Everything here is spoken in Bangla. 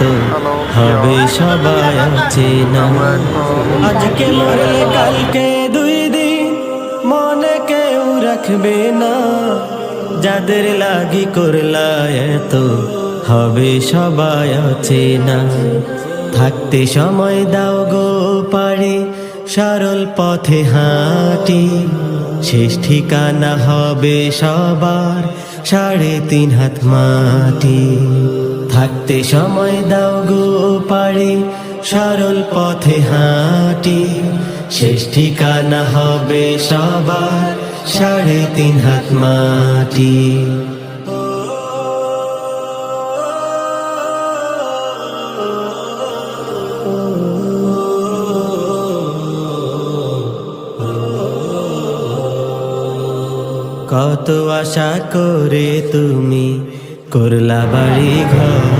তো হবে সবাই চেনা। আজকে মরলে কালকে দুই দিন মনে কেউ রাখবে না। যাদের লাগি করলা তো হবে সবাই চেনা। থাকতে সময় দাও গো পারে সরল পথে হাঁটি। শেষ ঠিকানা হবে সবার 3.5 হাত মাটি। থাকতে সময় দাও গো পারে সরল পথে হাঁটি। শেষ ঠিকানা হবে সবার 3.5 হাত মাটি। কত আশা করে তুমি করলা বাড়ি ঘর,